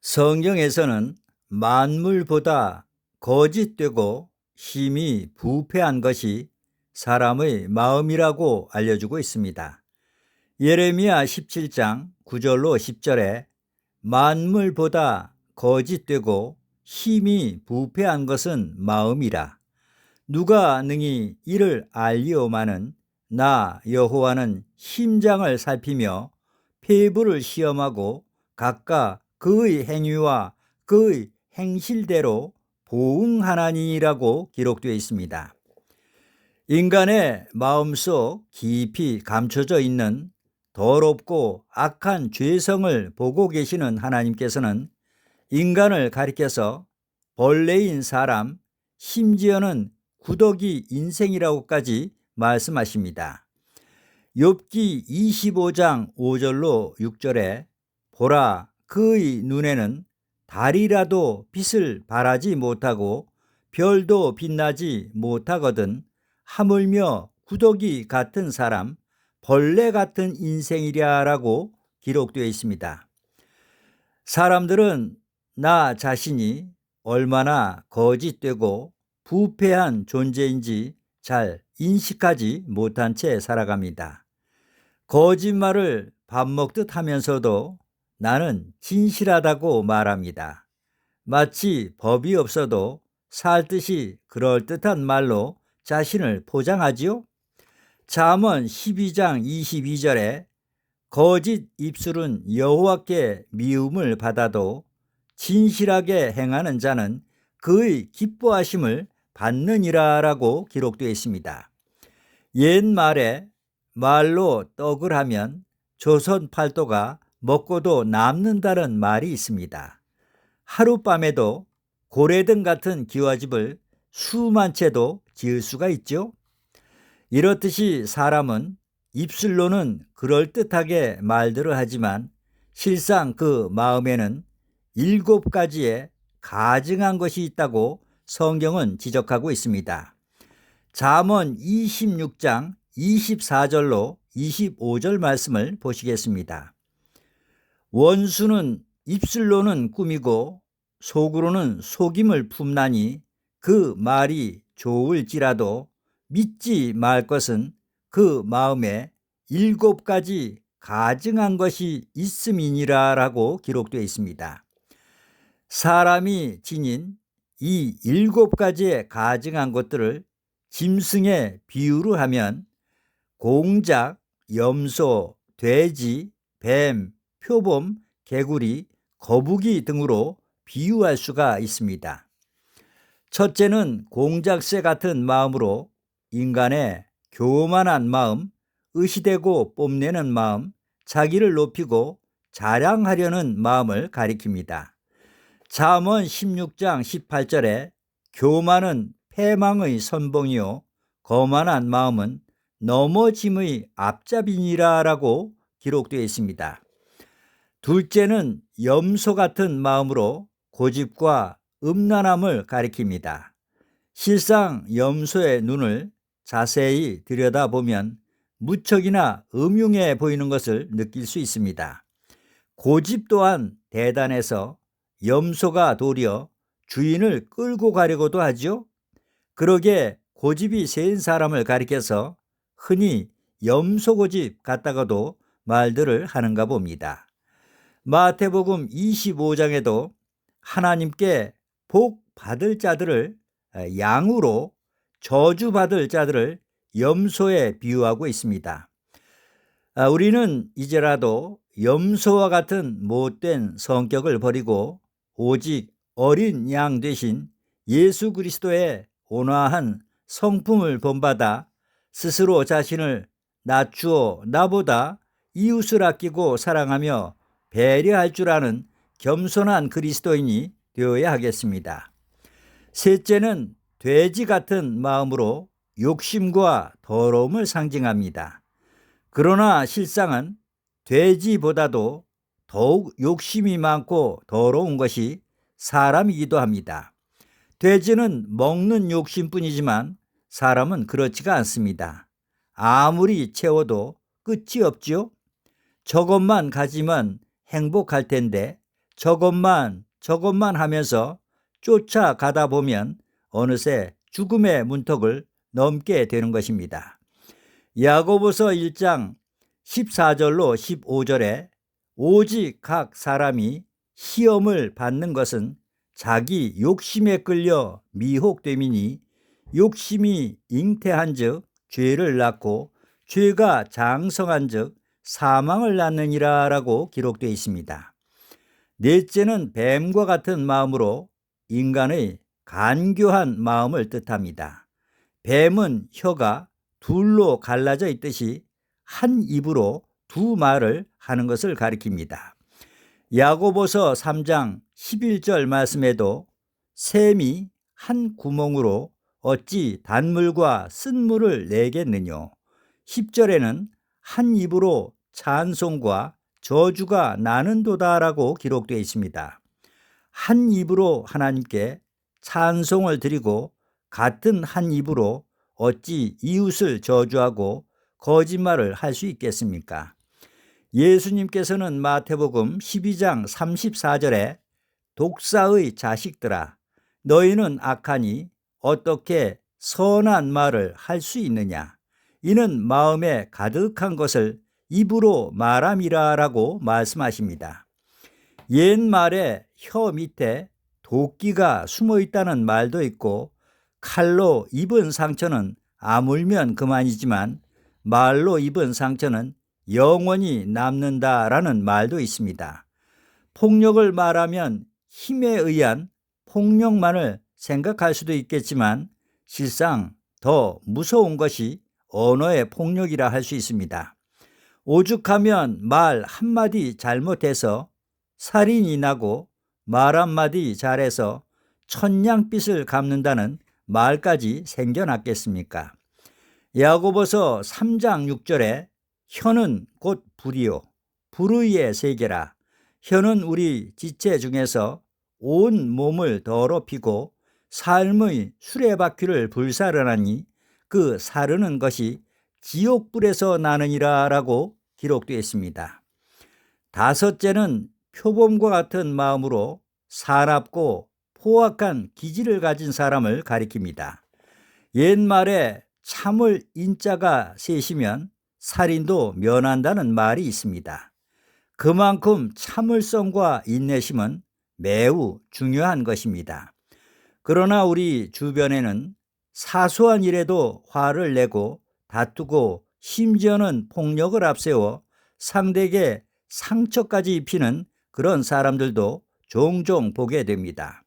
성경에서는 만물보다 거짓되고 힘이 부패한 것이 사람의 마음이라고 알려주고 있습니다. 예레미야 17장 9절로 10절에 만물보다 거짓되고 힘이 부패한 것은 마음이라. 누가 능히 이를 알리오마는 나 여호와는 심장을 살피며 폐부를 시험하고 각각 그의 행위와 그의 행실대로 보응하나니라고 기록되어 있습니다. 인간의 마음속 깊이 감춰져 있는 더럽고 악한 죄성을 보고 계시는 하나님께서는 인간을 가리켜서 벌레인 사람, 심지어는 구더기 인생이라고까지 말씀하십니다. 욥기 25장 5절로 6절에 보라 그의 눈에는 달이라도 빛을 발하지 못하고 별도 빛나지 못하거든 하물며 구더기 같은 사람, 벌레 같은 인생이랴라고 기록되어 있습니다. 사람들은 나 자신이 얼마나 거짓되고 부패한 존재인지 잘 인식하지 못한 채 살아갑니다. 거짓말을 밥 먹듯 하면서도 나는 진실하다고 말합니다. 마치 법이 없어도 살듯이 그럴듯한 말로 자신을 포장하지요. 잠언 12장 22절에 거짓 입술은 여호와께 미움을 받아도 진실하게 행하는 자는 그의 기뻐하심을 받느니라라고 기록되어 있습니다. 옛말에 말로 떡을 하면 조선 팔도가 먹고도 남는다는 말이 있습니다. 하룻밤에도 고래등 같은 기와집을 수만 채도 지을 수가 있죠. 이렇듯이 사람은 입술로는 그럴듯하게 말들을 하지만 실상 그 마음에는 7가지의 가증한 것이 있다고 성경은 지적하고 있습니다. 잠언 26장 24절로 25절 말씀을 보시겠습니다. 원수는 입술로는 꾸미고 속으로는 속임을 품나니 그 말이 좋을지라도 믿지 말 것은 그 마음에 7가지 가증한 것이 있음이니라라고 기록되어 있습니다. 사람이 지닌 이 7가지의 가증한 것들을 짐승의 비유로 하면 공작, 염소, 돼지, 뱀, 표범, 개구리, 거북이 등으로 비유할 수가 있습니다. 첫째는 공작새 같은 마음으로 인간의 교만한 마음, 의시되고 뽐내는 마음, 자기를 높이고 자랑하려는 마음을 가리킵니다. 잠언 16장 18절에 교만은 패망의 선봉이요 거만한 마음은 넘어짐의 앞잡이니라라고 기록되어 있습니다. 둘째는 염소 같은 마음으로 고집과 음란함을 가리킵니다. 실상 염소의 눈을 자세히 들여다보면 무척이나 음흉해 보이는 것을 느낄 수 있습니다. 고집 또한 대단해서 염소가 도리어 주인을 끌고 가려고도 하죠. 그러게 고집이 센 사람을 가리켜서 흔히 염소고집 같다고도 말들을 하는가 봅니다. 마태복음 25장에도 하나님께 복 받을 자들을 양으로 저주받을 자들을 염소에 비유하고 있습니다. 우리는 이제라도 염소와 같은 못된 성격을 버리고 오직 어린 양 대신 예수 그리스도의 온화한 성품을 본받아 스스로 자신을 낮추어 나보다 이웃을 아끼고 사랑하며 배려할 줄 아는 겸손한 그리스도인이 되어야 하겠습니다. 셋째는 돼지 같은 마음으로 욕심과 더러움을 상징합니다. 그러나 실상은 돼지보다도 더욱 욕심이 많고 더러운 것이 사람이기도 합니다. 돼지는 먹는 욕심뿐이지만 사람은 그렇지가 않습니다. 아무리 채워도 끝이 없지요. 저것만 가지면 행복할 텐데 저것만 하면서 쫓아가다 보면 어느새 죽음의 문턱을 넘게 되는 것입니다. 야고보서 1장 14절로 15절에 오직 각 사람이 시험을 받는 것은 자기 욕심에 끌려 미혹됨이니 욕심이 잉태한즉 죄를 낳고 죄가 장성한즉 사망을 낳느니라 라고 기록되어 있습니다. 넷째는 뱀과 같은 마음으로 인간의 간교한 마음을 뜻합니다. 뱀은 혀가 둘로 갈라져 있듯이 한 입으로 두 말을 하는 것을 가리킵니다. 야고보서 3장 11절 말씀에도 샘이 한 구멍으로 어찌 단물과 쓴물을 내겠느뇨. 10절에는 한 입으로 찬송과 저주가 나는도다라고 기록되어 있습니다. 한 입으로 하나님께 찬송을 드리고 같은 한 입으로 어찌 이웃을 저주하고 거짓말을 할 수 있겠습니까? 예수님께서는 마태복음 12장 34절에 독사의 자식들아 너희는 악하니 어떻게 선한 말을 할 수 있느냐 이는 마음에 가득한 것을 입으로 말함이라 라고 말씀하십니다. 옛말에 혀 밑에 도끼가 숨어 있다는 말도 있고 칼로 입은 상처는 아물면 그만이지만 말로 입은 상처는 영원히 남는다라는 말도 있습니다. 폭력을 말하면 힘에 의한 폭력만을 생각할 수도 있겠지만 실상 더 무서운 것이 언어의 폭력이라 할 수 있습니다. 오죽하면 말 한마디 잘못해서 살인이 나고 말 한마디 잘해서 천냥빚을 갚는다는 말까지 생겨났겠습니까? 야고보서 3장 6절에 혀는 곧 불이요 불의의 세계라. 혀는 우리 지체 중에서 온 몸을 더럽히고 삶의 수레바퀴를 불사르나니 그 사르는 것이 지옥불에서 나느니라 라고 기록되어 있습니다. 다섯째는 표범과 같은 마음으로 사납고 포악한 기질을 가진 사람을 가리킵니다. 옛말에 참을 인자가 셋이면 살인도 면한다는 말이 있습니다. 그만큼 참을성과 인내심은 매우 중요한 것입니다. 그러나 우리 주변에는 사소한 일에도 화를 내고 다투고 심지어는 폭력을 앞세워 상대에게 상처까지 입히는 그런 사람들도 종종 보게 됩니다.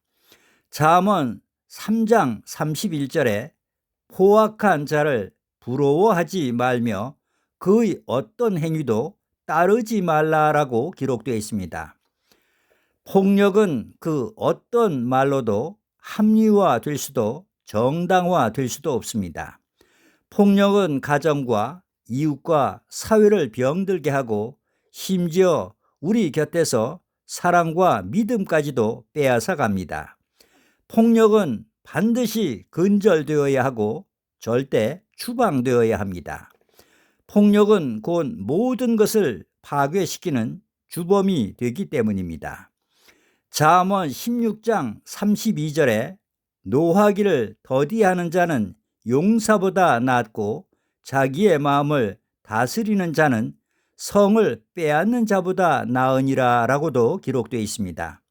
잠언 3장 31절에 포악한 자를 부러워하지 말며 그의 어떤 행위도 따르지 말라라고 기록되어 있습니다. 폭력은 그 어떤 말로도 합리화될 수도 정당화될 수도 없습니다. 폭력은 가정과 이웃과 사회를 병들게 하고 심지어 우리 곁에서 사랑과 믿음까지도 빼앗아 갑니다. 폭력은 반드시 근절되어야 하고 절대 추방되어야 합니다. 폭력은 곧 모든 것을 파괴시키는 주범이 되기 때문입니다. 잠언 16장 32절에 노하기를 더디하는 자는 용사보다 낫고 자기의 마음을 다스리는 자는 성을 빼앗는 자보다 나으니라 라고도 기록되어 있습니다.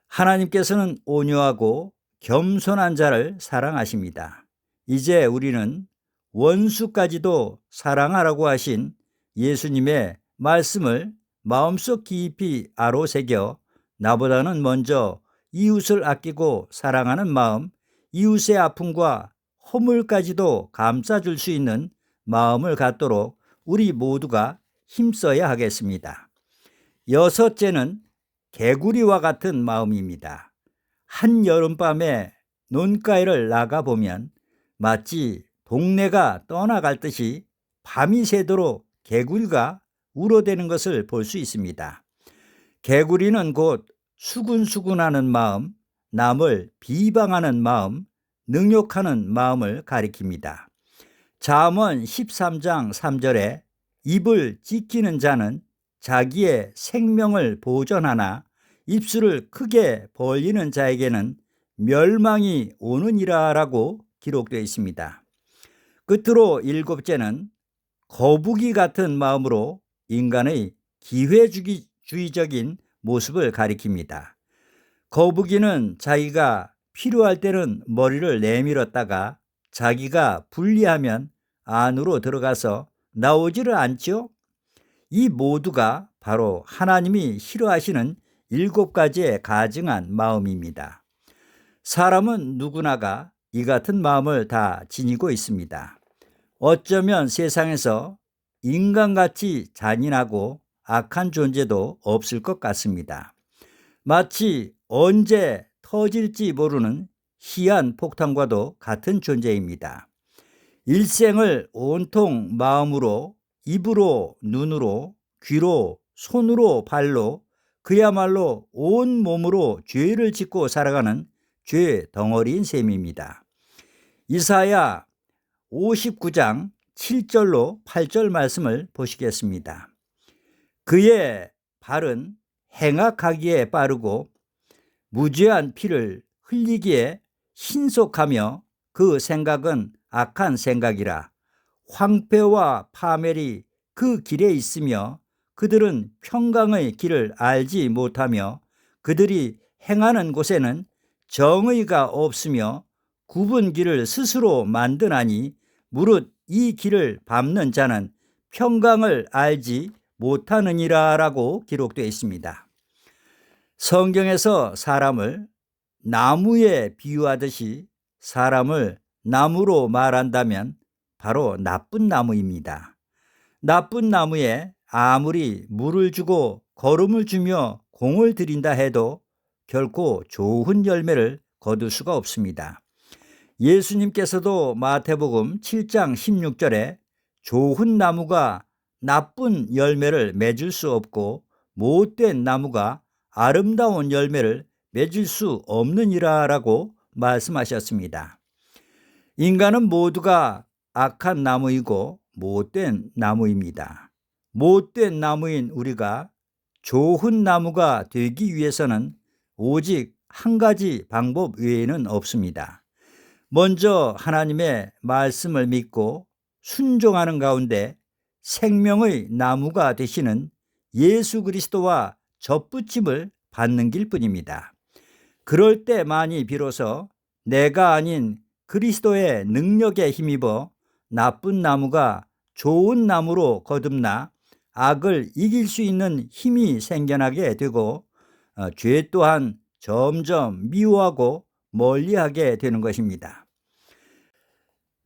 하나님께서는 온유하고 겸손한 자를 사랑하십니다. 이제 우리는 원수까지도 사랑하라고 하신 예수님의 말씀을 마음속 깊이 아로새겨 나보다는 먼저 이웃을 아끼고 사랑하는 마음, 이웃의 아픔과 허물까지도 감싸줄 수 있는 마음을 갖도록 우리 모두가 힘써야 하겠습니다. 여섯째는 개구리와 같은 마음입니다. 한여름밤에 논가에를 나가보면 마치 동네가 떠나갈 듯이 밤이 새도록 개구리가 울어대는 것을 볼 수 있습니다. 개구리는 곧 수군수군하는 마음, 남을 비방하는 마음, 능욕하는 마음을 가리킵니다. 잠언 13장 3절에 입을 지키는 자는 자기의 생명을 보존하나 입술을 크게 벌리는 자에게는 멸망이 오느니라 라고 기록되어 있습니다. 끝으로 일곱째는 거북이 같은 마음으로 인간의 기회주의적인 모습을 가리킵니다. 거북이는 자기가 필요할 때는 머리를 내밀었다가 자기가 불리하면 안으로 들어가서 나오지를 않죠. 이 모두가 바로 하나님이 싫어하시는 7가지의 가증한 마음입니다. 사람은 누구나가 이 같은 마음을 다 지니고 있습니다. 어쩌면 세상에서 인간같이 잔인하고 악한 존재도 없을 것 같습니다. 마치 언제 터질지 모르는 희한 폭탄과도 같은 존재입니다. 일생을 온통 마음으로, 입으로, 눈으로, 귀로, 손으로, 발로, 그야말로 온 몸으로 죄를 짓고 살아가는 죄 덩어리인 셈입니다. 이사야 59장 7절로 8절 말씀을 보시겠습니다. 그의 발은 행악하기에 빠르고 무죄한 피를 흘리기에 신속하며 그 생각은 악한 생각이라. 황폐와 파멸이 그 길에 있으며 그들은 평강의 길을 알지 못하며 그들이 행하는 곳에는 정의가 없으며 굽은 길을 스스로 만드나니 무릇 이 길을 밟는 자는 평강을 알지 못하느니라 라고 기록되어 있습니다. 성경에서 사람을 나무에 비유하듯이 사람을 나무로 말한다면 바로 나쁜 나무입니다. 나쁜 나무에 아무리 물을 주고 거름을 주며 공을 들인다 해도 결코 좋은 열매를 거둘 수가 없습니다. 예수님께서도 마태복음 7장 16절에 좋은 나무가 나쁜 열매를 맺을 수 없고 못된 나무가 아름다운 열매를 맺을 수 없느니라 라고 말씀하셨습니다. 인간은 모두가 악한 나무이고 못된 나무입니다. 못된 나무인 우리가 좋은 나무가 되기 위해서는 오직 한 가지 방법 외에는 없습니다. 먼저 하나님의 말씀을 믿고 순종하는 가운데 생명의 나무가 되시는 예수 그리스도와 접붙임을 받는 길뿐입니다. 그럴 때만이 비로소 내가 아닌 그리스도의 능력에 힘입어 나쁜 나무가 좋은 나무로 거듭나 악을 이길 수 있는 힘이 생겨나게 되고 죄 또한 점점 미워하고 멀리하게 되는 것입니다.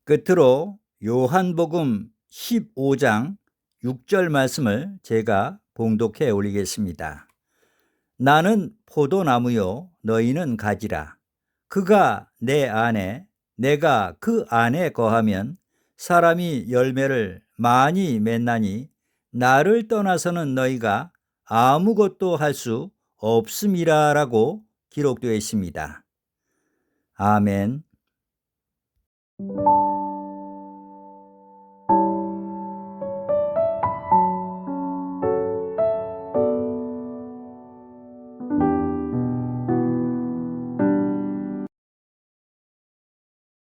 끝으로 요한복음 15장 6절 말씀을 제가 봉독해 올리겠습니다. 나는 포도나무요 너희는 가지라. 그가 내 안에 내가 그 안에 거하면 사람이 열매를 많이 맺나니 나를 떠나서는 너희가 아무것도 할 수 없음이라 라고 기록되어 있습니다. 아멘.